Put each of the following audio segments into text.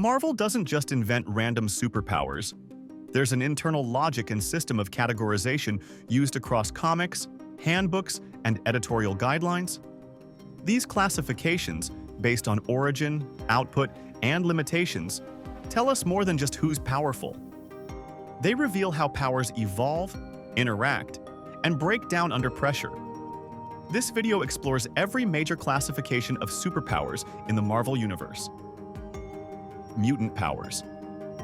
Marvel doesn't just invent random superpowers. There's an internal logic and system of categorization used across comics, handbooks, and editorial guidelines. These classifications, based on origin, output, and limitations, tell us more than just who's powerful. They reveal how powers evolve, interact, and break down under pressure. This video explores every major classification of superpowers in the Marvel Universe. Mutant powers.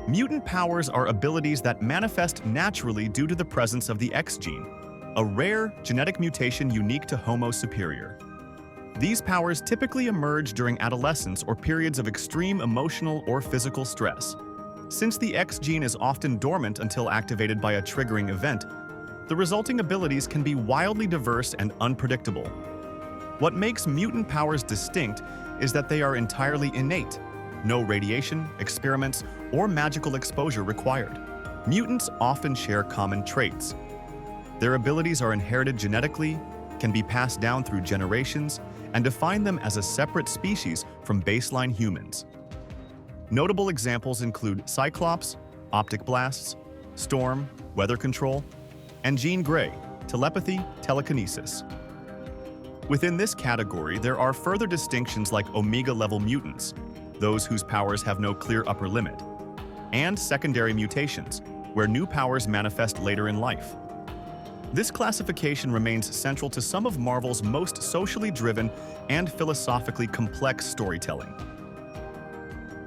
Mutant powers are abilities that manifest naturally due to the presence of the X gene, a rare genetic mutation unique to Homo superior. These powers typically emerge during adolescence or periods of extreme emotional or physical stress. Since the X gene is often dormant until activated by a triggering event, the resulting abilities can be wildly diverse and unpredictable. What makes mutant powers distinct is that they are entirely innate. No radiation, experiments, or magical exposure required. Mutants often share common traits. Their abilities are inherited genetically, can be passed down through generations, and define them as a separate species from baseline humans. Notable examples include Cyclops, optic blasts, Storm, weather control, and Jean Grey, telepathy, telekinesis. Within this category, there are further distinctions like Omega-level mutants, those whose powers have no clear upper limit, and secondary mutations, where new powers manifest later in life. This classification remains central to some of Marvel's most socially driven and philosophically complex storytelling.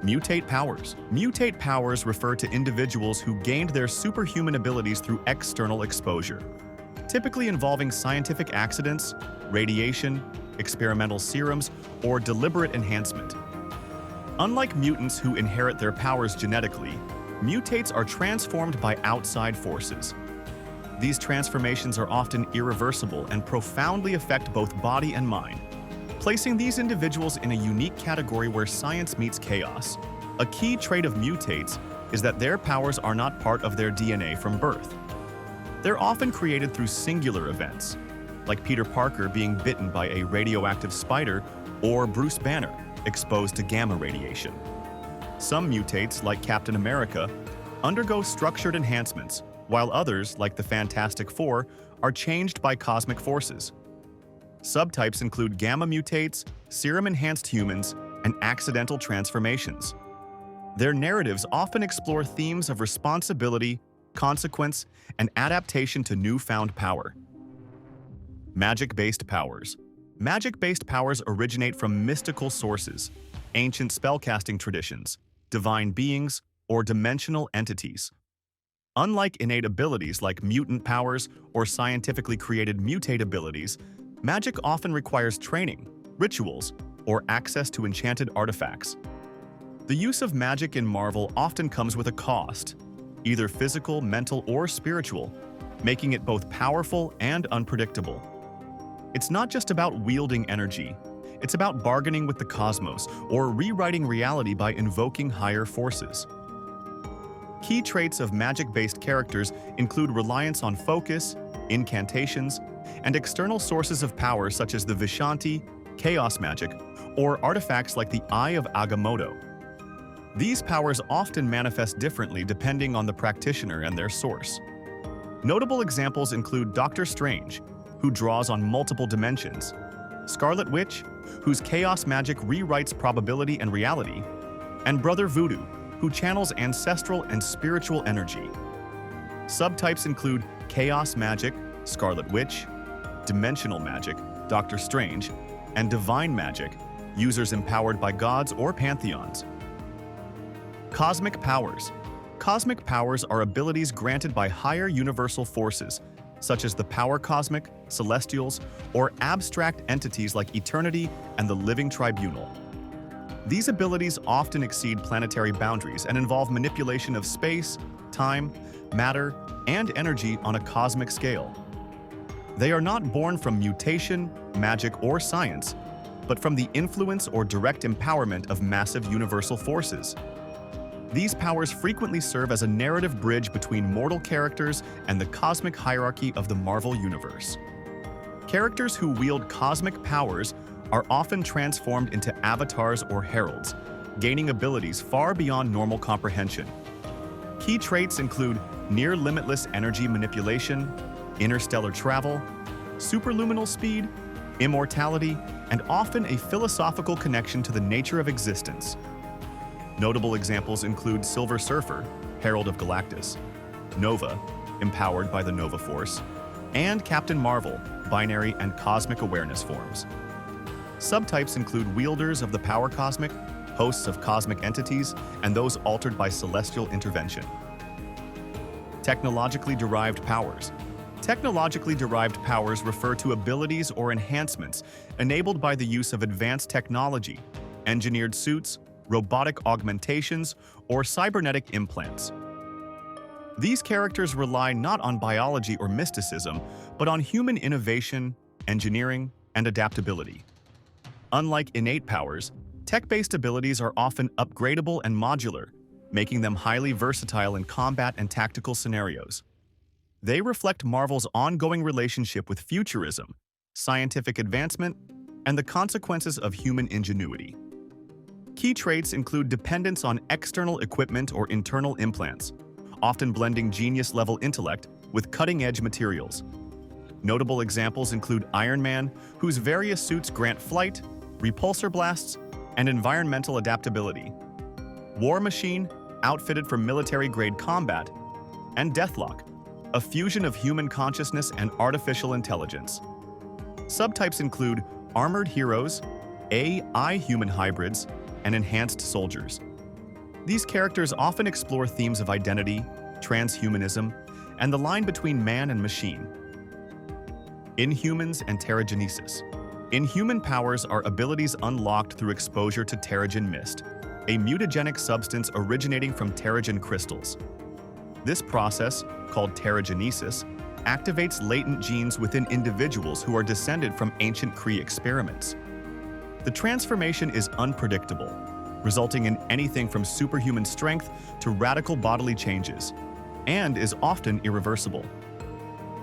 Mutate powers. Mutate powers refer to individuals who gained their superhuman abilities through external exposure, typically involving scientific accidents, radiation, experimental serums, or deliberate enhancement. Unlike mutants who inherit their powers genetically, mutates are transformed by outside forces. These transformations are often irreversible and profoundly affect both body and mind, placing these individuals in a unique category where science meets chaos. A key trait of mutates is that their powers are not part of their DNA from birth. They're often created through singular events, like Peter Parker being bitten by a radioactive spider or Bruce Banner exposed to gamma radiation. Some mutates, like Captain America, undergo structured enhancements, while others, like the Fantastic Four, are changed by cosmic forces. Subtypes include gamma mutates, serum-enhanced humans, and accidental transformations. Their narratives often explore themes of responsibility, consequence, and adaptation to newfound power. Magic-based powers. Magic-based powers originate from mystical sources, ancient spellcasting traditions, divine beings, or dimensional entities. Unlike innate abilities like mutant powers or scientifically created mutate abilities, magic often requires training, rituals, or access to enchanted artifacts. The use of magic in Marvel often comes with a cost, either physical, mental, or spiritual, making it both powerful and unpredictable. It's not just about wielding energy, it's about bargaining with the cosmos or rewriting reality by invoking higher forces. Key traits of magic-based characters include reliance on focus, incantations, and external sources of power such as the Vishanti, chaos magic, or artifacts like the Eye of Agamotto. These powers often manifest differently depending on the practitioner and their source. Notable examples include Doctor Strange, who draws on multiple dimensions, Scarlet Witch, whose chaos magic rewrites probability and reality, and Brother Voodoo, who channels ancestral and spiritual energy. Subtypes include chaos magic, Scarlet Witch, dimensional magic, Doctor Strange, and divine magic, users empowered by gods or pantheons. Cosmic powers. Cosmic powers are abilities granted by higher universal forces, such as the power cosmic, celestials, or abstract entities like eternity and the living tribunal. These abilities often exceed planetary boundaries and involve manipulation of space, time, matter, and energy on a cosmic scale. They are not born from mutation, magic, or science, but from the influence or direct empowerment of massive universal forces. These powers frequently serve as a narrative bridge between mortal characters and the cosmic hierarchy of the Marvel Universe. Characters who wield cosmic powers are often transformed into avatars or heralds, gaining abilities far beyond normal comprehension. Key traits include near-limitless energy manipulation, interstellar travel, superluminal speed, immortality, and often a philosophical connection to the nature of existence. Notable examples include Silver Surfer, Herald of Galactus, Nova, empowered by the Nova Force, and Captain Marvel, binary and cosmic awareness forms. Subtypes include wielders of the power cosmic, hosts of cosmic entities, and those altered by celestial intervention. Technologically derived powers. Technologically derived powers refer to abilities or enhancements enabled by the use of advanced technology, engineered suits, robotic augmentations, or cybernetic implants. These characters rely not on biology or mysticism, but on human innovation, engineering, and adaptability. Unlike innate powers, tech-based abilities are often upgradable and modular, making them highly versatile in combat and tactical scenarios. They reflect Marvel's ongoing relationship with futurism, scientific advancement, and the consequences of human ingenuity. Key traits include dependence on external equipment or internal implants, often blending genius-level intellect with cutting-edge materials. Notable examples include Iron Man, whose various suits grant flight, repulsor blasts, and environmental adaptability. War Machine, outfitted for military-grade combat, and Deathlock, a fusion of human consciousness and artificial intelligence. Subtypes include armored heroes, AI-human hybrids, and enhanced soldiers. These characters often explore themes of identity, transhumanism, and the line between man and machine. Inhumans and Terrigenesis. Inhuman powers are abilities unlocked through exposure to Terrigen mist, a mutagenic substance originating from Terrigen crystals. This process, called Terrigenesis, activates latent genes within individuals who are descended from ancient Kree experiments. The transformation is unpredictable, resulting in anything from superhuman strength to radical bodily changes, and is often irreversible.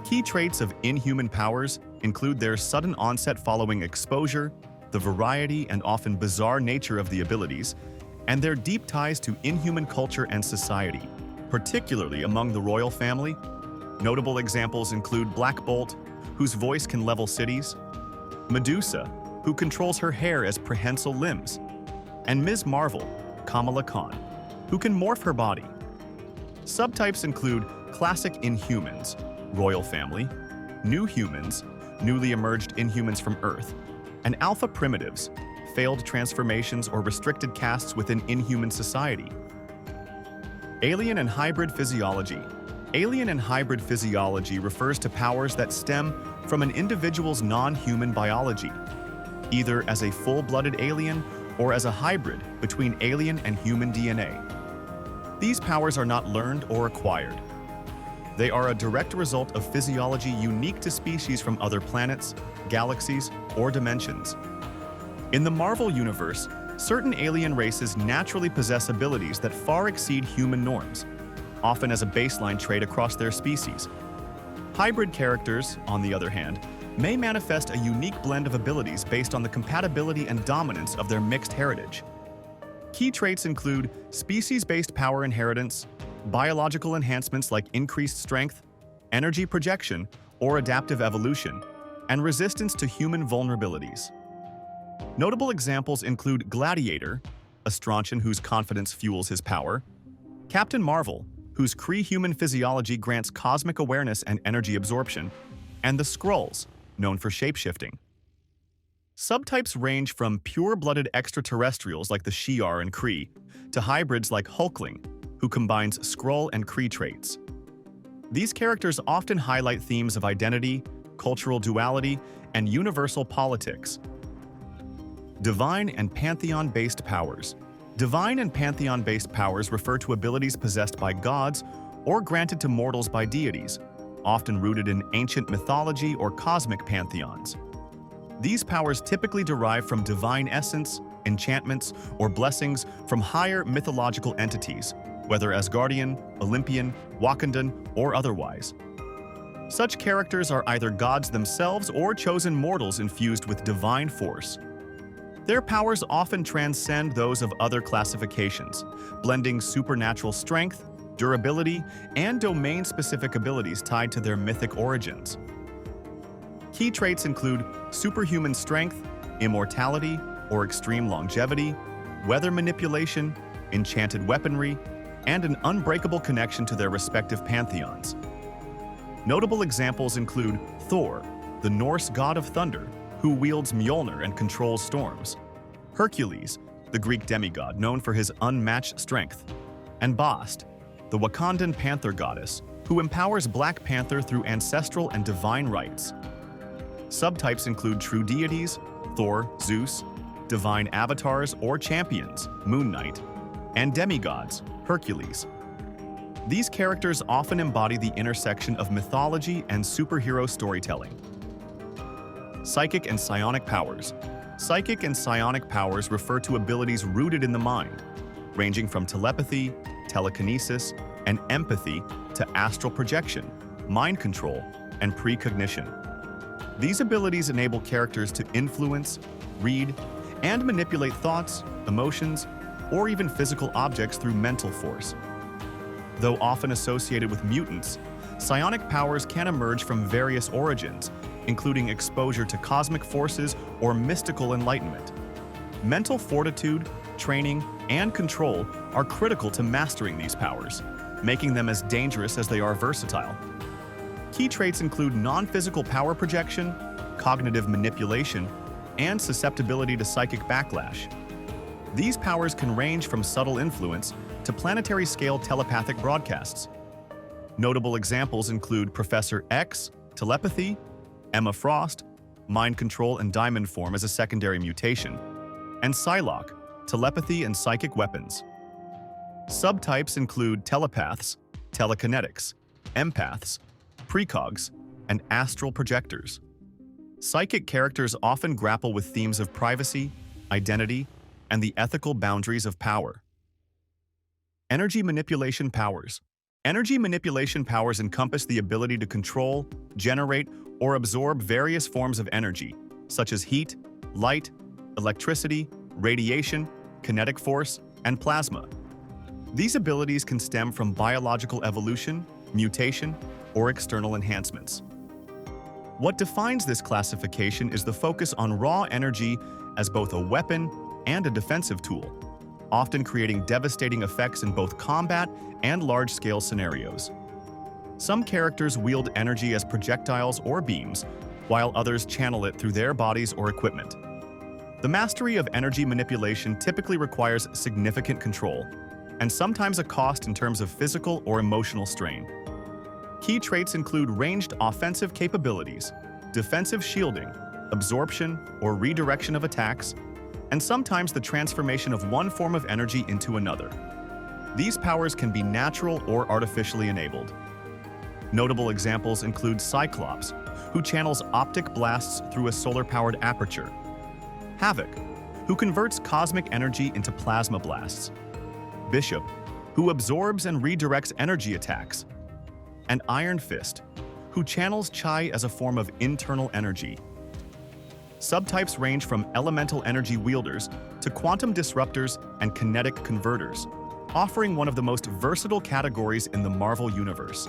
Key traits of inhuman powers include their sudden onset following exposure, the variety and often bizarre nature of the abilities, and their deep ties to inhuman culture and society, particularly among the royal family. Notable examples include Black Bolt, whose voice can level cities, Medusa, who controls her hair as prehensile limbs, and Ms. Marvel, Kamala Khan, who can morph her body. Subtypes include classic Inhumans, royal family, new humans, newly emerged Inhumans from Earth, and alpha primitives, failed transformations or restricted castes within Inhuman society. Alien and hybrid physiology. Alien and hybrid physiology refers to powers that stem from an individual's non-human biology, either as a full-blooded alien or as a hybrid between alien and human DNA. These powers are not learned or acquired. They are a direct result of physiology unique to species from other planets, galaxies, or dimensions. In the Marvel Universe, certain alien races naturally possess abilities that far exceed human norms, often as a baseline trait across their species. Hybrid characters, on the other hand, may manifest a unique blend of abilities based on the compatibility and dominance of their mixed heritage. Key traits include species-based power inheritance, biological enhancements like increased strength, energy projection, or adaptive evolution, and resistance to human vulnerabilities. Notable examples include Gladiator, a Strontian whose confidence fuels his power, Captain Marvel, whose Kree-human physiology grants cosmic awareness and energy absorption, and the Skrulls, known for shapeshifting. Subtypes range from pure-blooded extraterrestrials like the Shi'ar and Kree, to hybrids like Hulkling, who combines Skrull and Kree traits. These characters often highlight themes of identity, cultural duality, and universal politics. Divine and Pantheon-based powers. Divine and Pantheon-based powers refer to abilities possessed by gods or granted to mortals by deities, often rooted in ancient mythology or cosmic pantheons. These powers typically derive from divine essence, enchantments, or blessings from higher mythological entities, whether Asgardian, Olympian, Wakandan, or otherwise. Such characters are either gods themselves or chosen mortals infused with divine force. Their powers often transcend those of other classifications, blending supernatural strength, durability, and domain-specific abilities tied to their mythic origins. Key traits include superhuman strength, immortality or extreme longevity, weather manipulation, enchanted weaponry, and an unbreakable connection to their respective pantheons. Notable examples include Thor, the Norse god of thunder, who wields Mjolnir and controls storms; Hercules, the Greek demigod known for his unmatched strength; and Bast, the Wakandan panther goddess, who empowers Black Panther through ancestral and divine rights. Subtypes include true deities, Thor, Zeus, divine avatars or champions, Moon Knight, and demigods, Hercules. These characters often embody the intersection of mythology and superhero storytelling. Psychic and psionic powers. Psychic and psionic powers refer to abilities rooted in the mind, ranging from telepathy, telekinesis, and empathy to astral projection, mind control, and precognition. These abilities enable characters to influence, read, and manipulate thoughts, emotions, or even physical objects through mental force. Though often associated with mutants, psionic powers can emerge from various origins, including exposure to cosmic forces or mystical enlightenment. Mental fortitude, training, and control are critical to mastering these powers, making them as dangerous as they are versatile. Key traits include non-physical power projection, cognitive manipulation, and susceptibility to psychic backlash. These powers can range from subtle influence to planetary-scale telepathic broadcasts. Notable examples include Professor X, telepathy; Emma Frost, mind control and diamond form as a secondary mutation; and Psylocke, telepathy and psychic weapons. Subtypes include telepaths, telekinetics, empaths, precogs, and astral projectors. Psychic characters often grapple with themes of privacy, identity, and the ethical boundaries of power. Energy manipulation powers. Energy manipulation powers encompass the ability to control, generate, or absorb various forms of energy, such as heat, light, electricity, radiation, kinetic force, and plasma. These abilities can stem from biological evolution, mutation, or external enhancements. What defines this classification is the focus on raw energy as both a weapon and a defensive tool, often creating devastating effects in both combat and large-scale scenarios. Some characters wield energy as projectiles or beams, while others channel it through their bodies or equipment. The mastery of energy manipulation typically requires significant control, and sometimes a cost in terms of physical or emotional strain. Key traits include ranged offensive capabilities, defensive shielding, absorption or redirection of attacks, and sometimes the transformation of one form of energy into another. These powers can be natural or artificially enabled. Notable examples include Cyclops, who channels optic blasts through a solar-powered aperture; Havoc, who converts cosmic energy into plasma blasts; Bishop, who absorbs and redirects energy attacks; and Iron Fist, who channels Chi as a form of internal energy. Subtypes range from elemental energy wielders to quantum disruptors and kinetic converters, offering one of the most versatile categories in the Marvel Universe.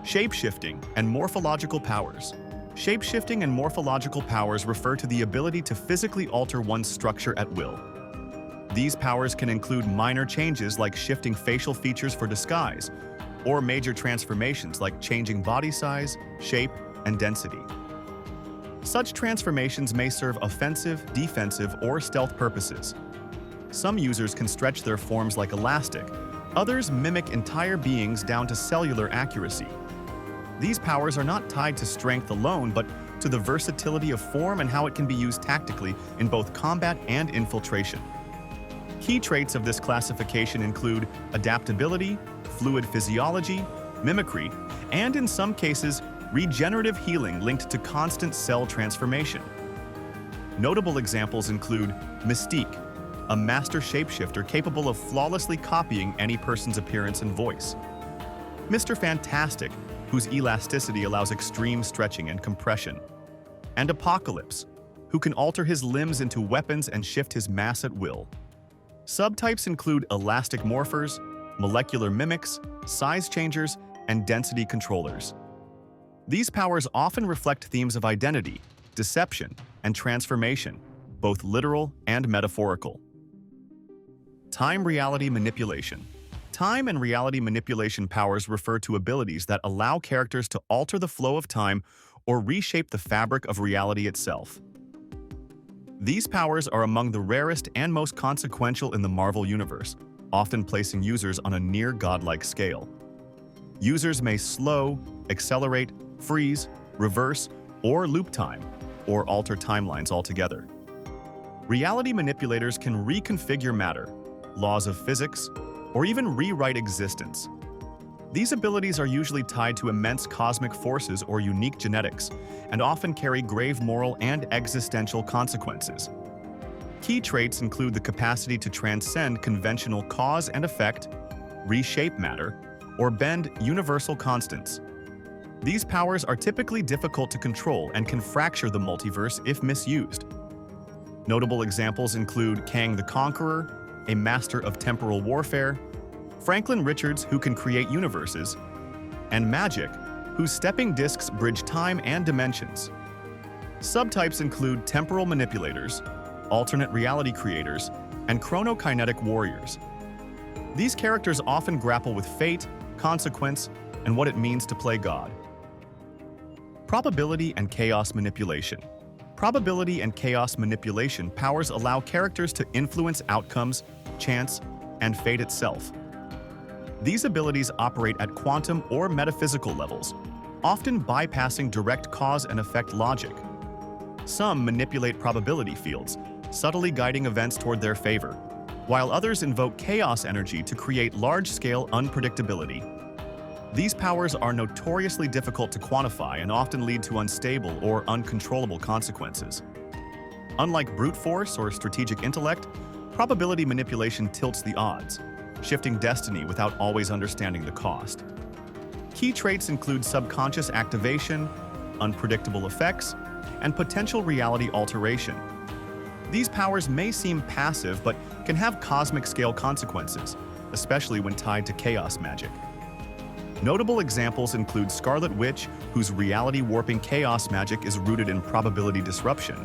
Shapeshifting and morphological powers. Shapeshifting and morphological powers refer to the ability to physically alter one's structure at will. These powers can include minor changes like shifting facial features for disguise, or major transformations like changing body size, shape, and density. Such transformations may serve offensive, defensive, or stealth purposes. Some users can stretch their forms like elastic, others mimic entire beings down to cellular accuracy. These powers are not tied to strength alone, but to the versatility of form and how it can be used tactically in both combat and infiltration. Key traits of this classification include adaptability, fluid physiology, mimicry, and in some cases, regenerative healing linked to constant cell transformation. Notable examples include Mystique, a master shapeshifter capable of flawlessly copying any person's appearance and voice; Mr. Fantastic, whose elasticity allows extreme stretching and compression; and Apocalypse, who can alter his limbs into weapons and shift his mass at will. Subtypes include elastic morphers, molecular mimics, size changers, and density controllers. These powers often reflect themes of identity, deception, and transformation, both literal and metaphorical. Time-reality manipulation. Time and reality manipulation powers refer to abilities that allow characters to alter the flow of time or reshape the fabric of reality itself. These powers are among the rarest and most consequential in the Marvel Universe, often placing users on a near-godlike scale. Users may slow, accelerate, freeze, reverse, or loop time, or alter timelines altogether. Reality manipulators can reconfigure matter, laws of physics, or even rewrite existence. These abilities are usually tied to immense cosmic forces or unique genetics, and often carry grave moral and existential consequences. Key traits include the capacity to transcend conventional cause and effect, reshape matter, or bend universal constants. These powers are typically difficult to control and can fracture the multiverse if misused. Notable examples include Kang the Conqueror, a master of temporal warfare, Franklin Richards, who can create universes, and Magic, whose stepping discs bridge time and dimensions. Subtypes include temporal manipulators, alternate reality creators, and chronokinetic warriors. These characters often grapple with fate, consequence, and what it means to play God. Probability and chaos manipulation. Probability and chaos manipulation powers allow characters to influence outcomes, chance, and fate itself. These abilities operate at quantum or metaphysical levels, often bypassing direct cause and effect logic. Some manipulate probability fields, subtly guiding events toward their favor, while others invoke chaos energy to create large-scale unpredictability. These powers are notoriously difficult to quantify and often lead to unstable or uncontrollable consequences. Unlike brute force or strategic intellect, probability manipulation tilts the odds, shifting destiny without always understanding the cost. Key traits include subconscious activation, unpredictable effects, and potential reality alteration. These powers may seem passive but can have cosmic-scale consequences, especially when tied to chaos magic. Notable examples include Scarlet Witch, whose reality-warping chaos magic is rooted in probability disruption,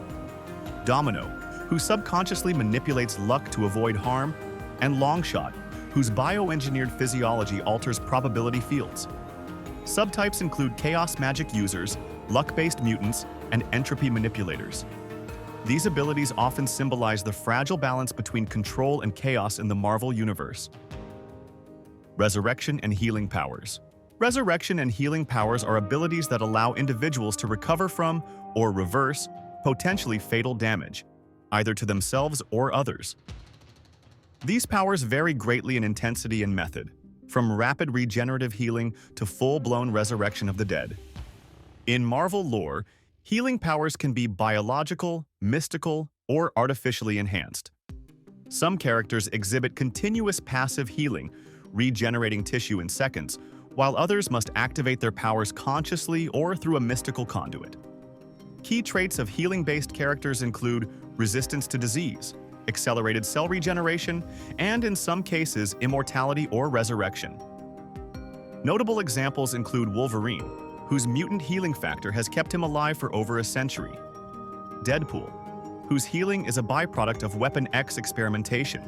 Domino, who subconsciously manipulates luck to avoid harm, and Longshot, whose bioengineered physiology alters probability fields. Subtypes include chaos magic users, luck-based mutants, and entropy manipulators. These abilities often symbolize the fragile balance between control and chaos in the Marvel Universe. Resurrection and healing powers. Resurrection and healing powers are abilities that allow individuals to recover from or reverse potentially fatal damage, either to themselves or others. These powers vary greatly in intensity and method, from rapid regenerative healing to full-blown resurrection of the dead. In Marvel lore, healing powers can be biological, mystical, or artificially enhanced. Some characters exhibit continuous passive healing, regenerating tissue in seconds, while others must activate their powers consciously or through a mystical conduit. Key traits of healing-based characters include resistance to disease, accelerated cell regeneration, and in some cases, immortality or resurrection. Notable examples include Wolverine, whose mutant healing factor has kept him alive for over a century, Deadpool, whose healing is a byproduct of Weapon X experimentation,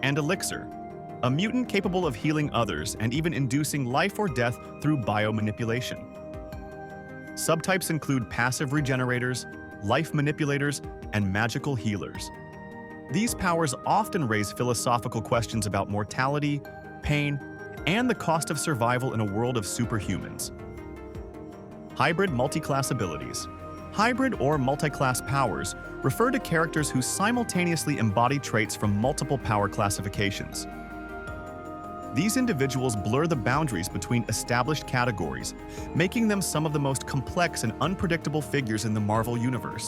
and Elixir, a mutant capable of healing others and even inducing life or death through biomanipulation. Subtypes include passive regenerators, life manipulators, and magical healers. These powers often raise philosophical questions about mortality, pain, and the cost of survival in a world of superhumans. Hybrid multi-class abilities. Hybrid or multi-class powers refer to characters who simultaneously embody traits from multiple power classifications. These individuals blur the boundaries between established categories, making them some of the most complex and unpredictable figures in the Marvel Universe.